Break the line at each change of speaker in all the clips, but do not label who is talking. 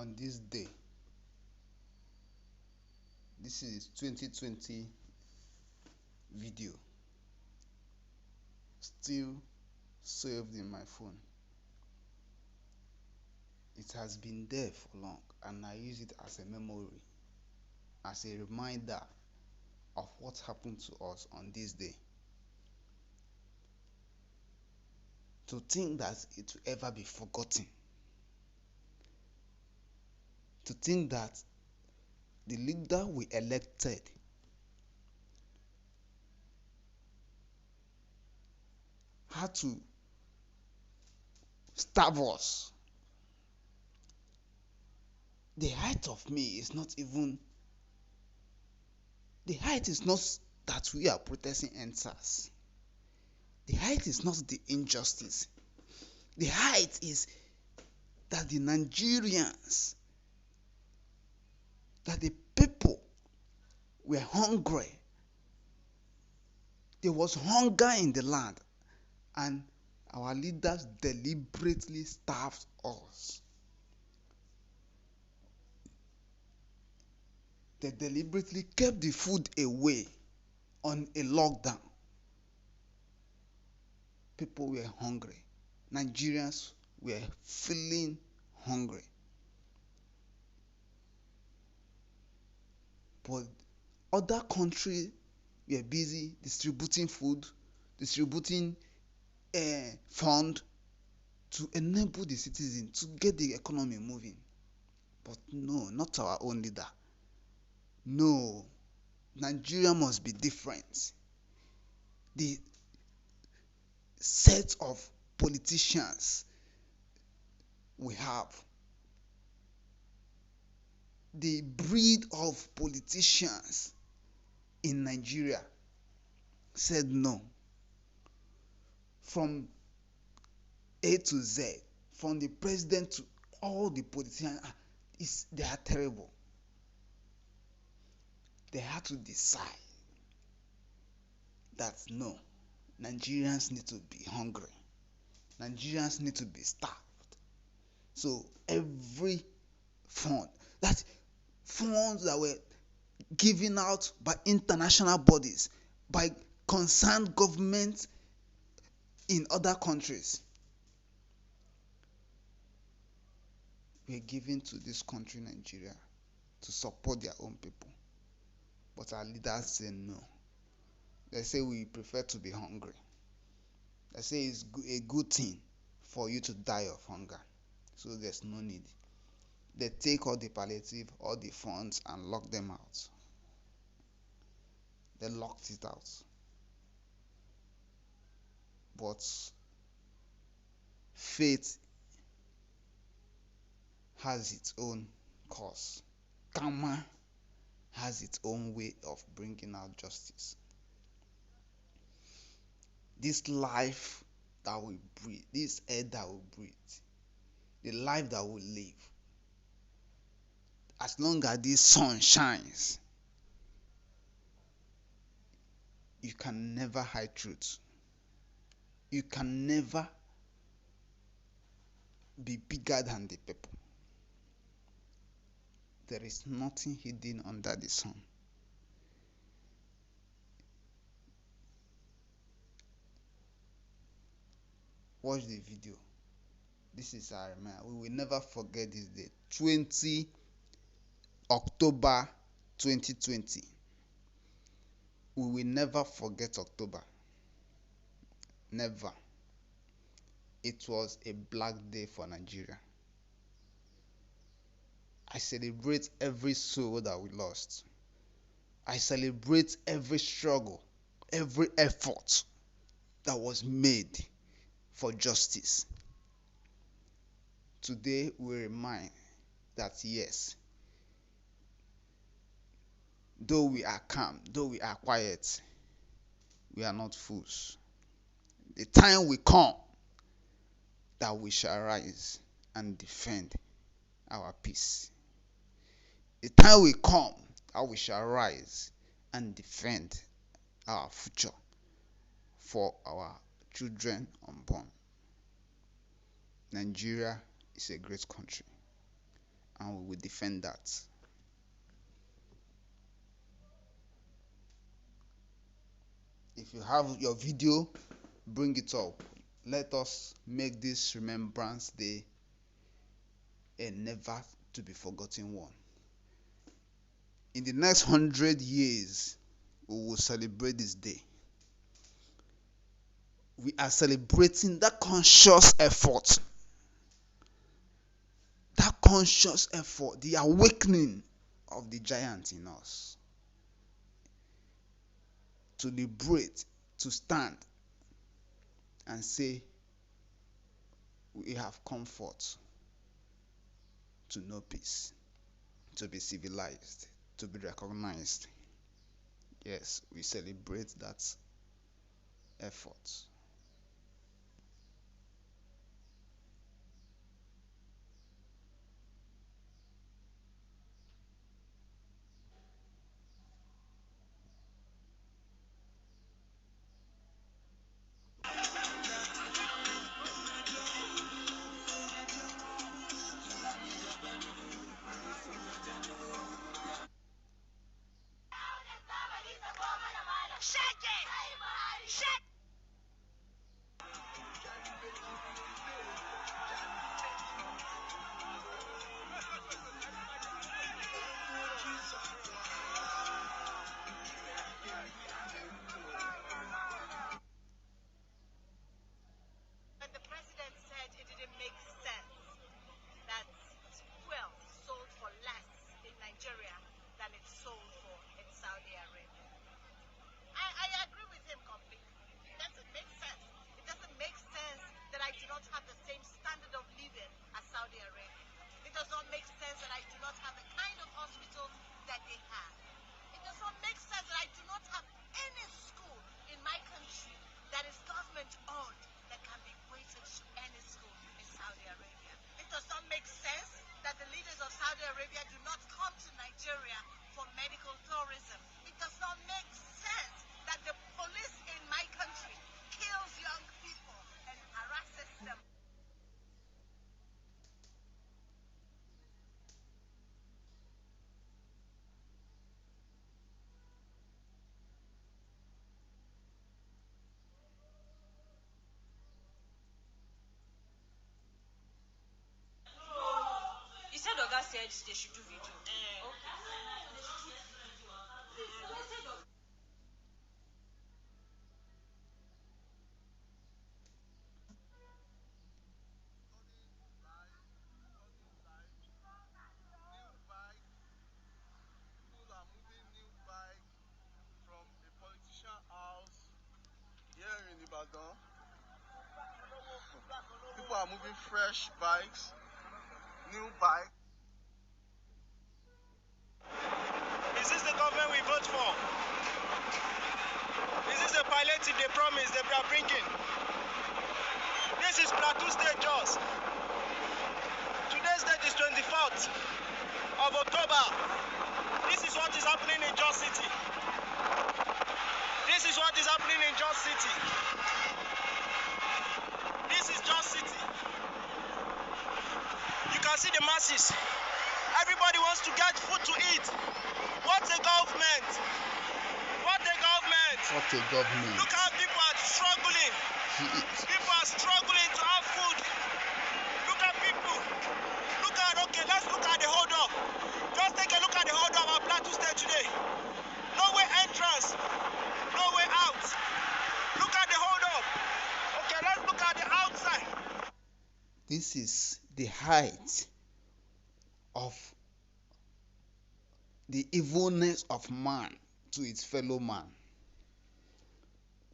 on this day. This is 2020 video, still saved in my phone. It has been there for long, and I use it as a memory, as a reminder of what happened to us on this day. To think that it will ever be forgotten, to think that the leader we elected had to starve us. The height of me is not even, the height is not that we are protesting ENDSARS. The height is not the injustice. The height is that the Nigerians, that the people were hungry. There was hunger in the land, and our leaders deliberately starved us. They deliberately kept the food away on a lockdown. People were hungry. Nigerians were feeling hungry. But other countries were busy distributing food, distributing fund to enable the citizens to get the economy moving. But no, not our own leader. No, Nigeria must be different. The set of politicians we have, the breed of politicians in Nigeria said no. From A to Z, from the president to all the politicians, they are terrible. They had to decide that no, Nigerians need to be hungry. Nigerians need to be starved. So every fund, that funds that were given out by international bodies, by concerned governments in other countries, were given to this country, Nigeria, to support their own people. But our leaders say no. They say we prefer to be hungry. They say it's a good thing for you to die of hunger, so there's no need. They take all the palliative, all the funds, and lock them out. They locked it out. But fate has its own course. Karma has its own way of bringing out justice. This life that we breathe, this air that we breathe, the life that we live, as long as this sun shines, you can never hide truth. You can never be bigger than the people. There is nothing hidden under the sun. Watch the video. This is our reminder. We will never forget this day. 20 October 2020. We will never forget October. Never. It was a black day for Nigeria. I celebrate every soul that we lost. I celebrate every struggle, every effort that was made for justice. Today we remind that yes, though we are calm, though we are quiet, we are not fools. The time will come that we shall rise and defend our peace. The time will come that we shall rise and defend our future for our children unborn. Nigeria is a great country, and we will defend that. If you have your video, bring it up. Let us make this Remembrance Day a never to be forgotten one. In the next 100 years, we will celebrate this day. We are celebrating that conscious effort, the awakening of the giant in us to liberate, to stand and say, we have comfort, to know peace, to be civilized, to be recognized. Yes, we celebrate that effort.
The president said it didn't make sense that fuel sold for less in Nigeria than it's sold for in Saudi Arabia. I agree with him completely. It doesn't make sense. It doesn't make sense that I do not have the same standard of living as Saudi Arabia. It does not make sense that I do not have the kind of hospitals that they have. It does not make sense that I do not have any school in my country that is government owned that can be equated to any school in Saudi Arabia. It does not make sense that the leaders of Saudi Arabia do not come to Nigeria for medical tourism. It does not make sense that the police in my country kills young people and harasses them.
You said Oga said they should do video. Okay.
From a politician house here in Ibadan. People are moving fresh bikes, new bike. Is this the government we vote for? Is this the palliative they promised they are bringing? This is Plateau State Jos. Today's date is 24th of October. This is what is happening in Jos City. This is what is happening in Jos City. This is Jos City. You can see the masses. Everybody wants to get food to eat. What a government! What a government!
What a government.
Look how people are struggling. People are struggling to have food. Look at people. Look at, okay, let's look at the hold up. Just take a look at the hold up at Plateau State today. No way entrance. No way out. Look at the hold up. Okay, let's look at the outside.
This is the height of the evilness of man to its fellow man.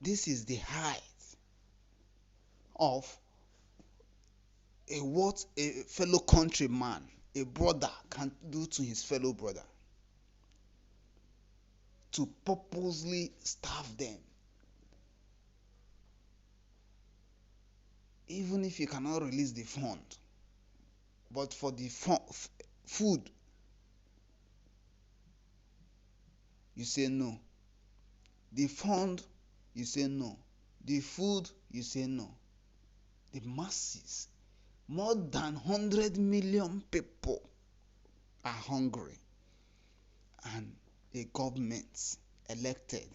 This is the height of what a fellow countryman, a brother, can do to his fellow brother. To purposely starve them. Even if you cannot release the fund, but for the food, you say no. The fund, you say no. The food, you say no. The masses, more than 100 million people are hungry, and a government elected,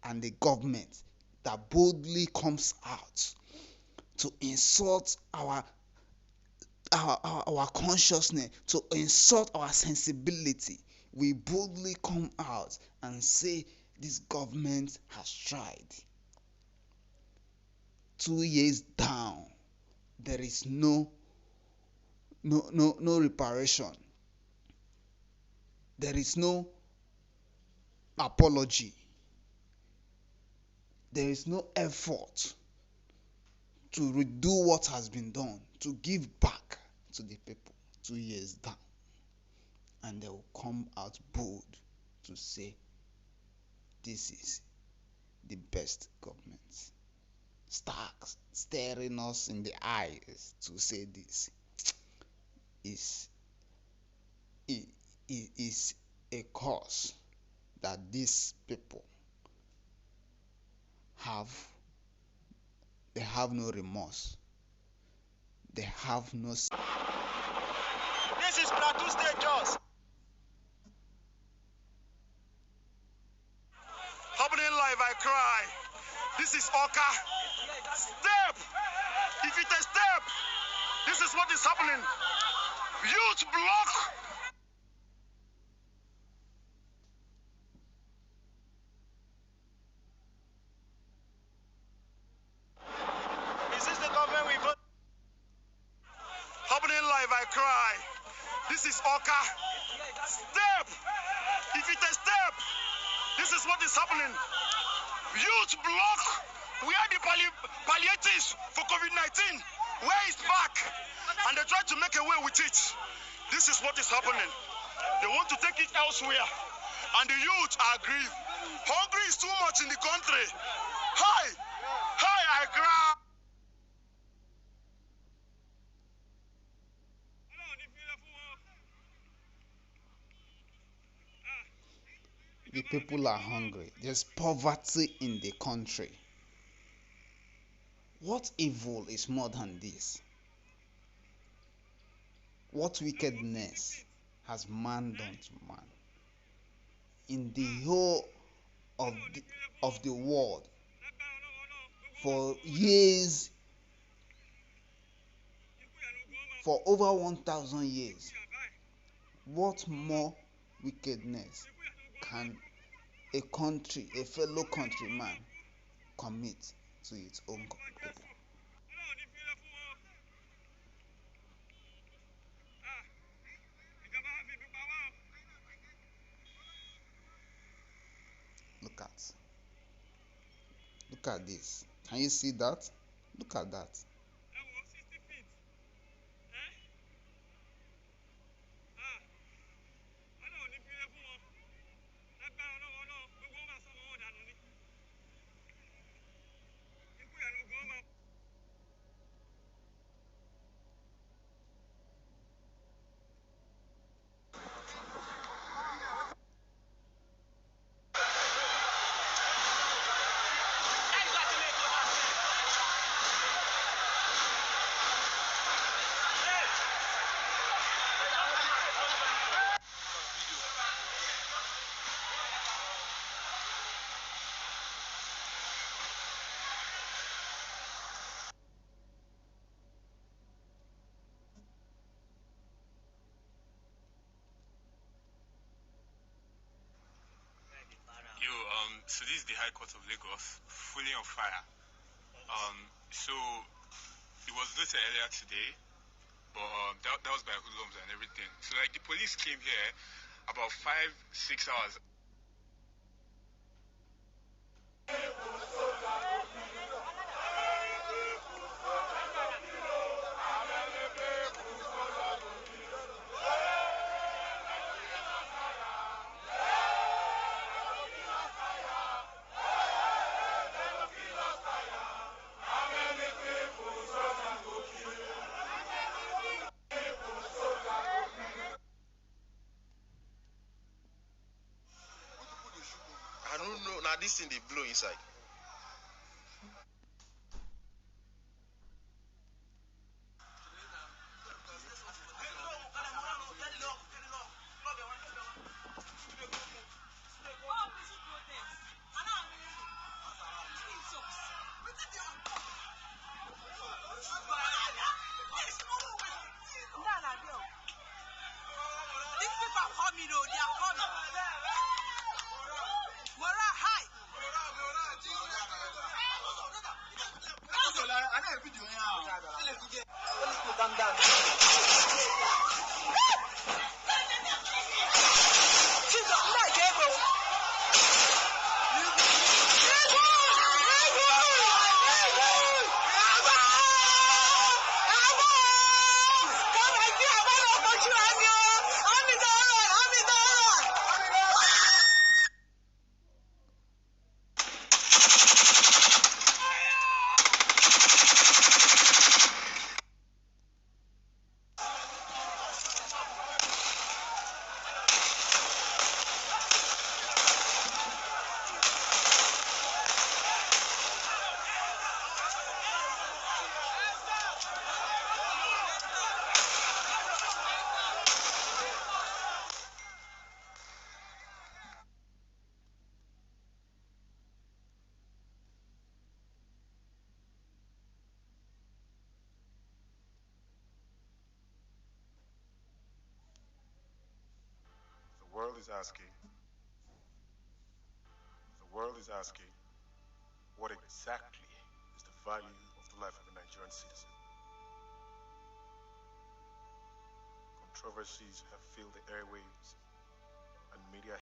and a government that boldly comes out to insult our consciousness, to insult our sensibility, we boldly come out and say this government has tried. 2 years down, there is no reparation. There is no apology. There is no effort to redo what has been done, to give back to the people. 2 years down, and they will come out bold to say this is the best government. Start staring us in the eyes to say this is is a cause that these people have. They have no remorse. They have no.
This is Plateau State Jos. Happening live, I cry. This is Oka. Step! If it is step, this is what is happening. Youth block. Is this the government we vote? Happening live, I cry. This is Oka. Step! If it is step, this is what is happening. Youth block. We are the palliatives for COVID-19. Where is back? And they try to make a way with it. This is what is happening. They want to take it elsewhere. And the youth are grieved. Hungry is too much in the country. Hi! Hi, I cry.
The people are hungry. There's poverty in the country. What evil is more than this? What wickedness has man done to man? In the whole of the world, for years, for over 1,000 years, what more wickedness can a country, a fellow countryman, commit to its own people? Look at this. Can you see that? Look at that.
So this is the High Court of Lagos, fully on fire. So it was noted earlier today, but that was by hoodlums and everything. So like the police came here about 5-6 hours. I don't know. Now this thing they blow inside.
coming, oh, they are coming. Morale high.
The world is asking, what exactly is the value of the life of a Nigerian citizen? Controversies have filled the airwaves, and media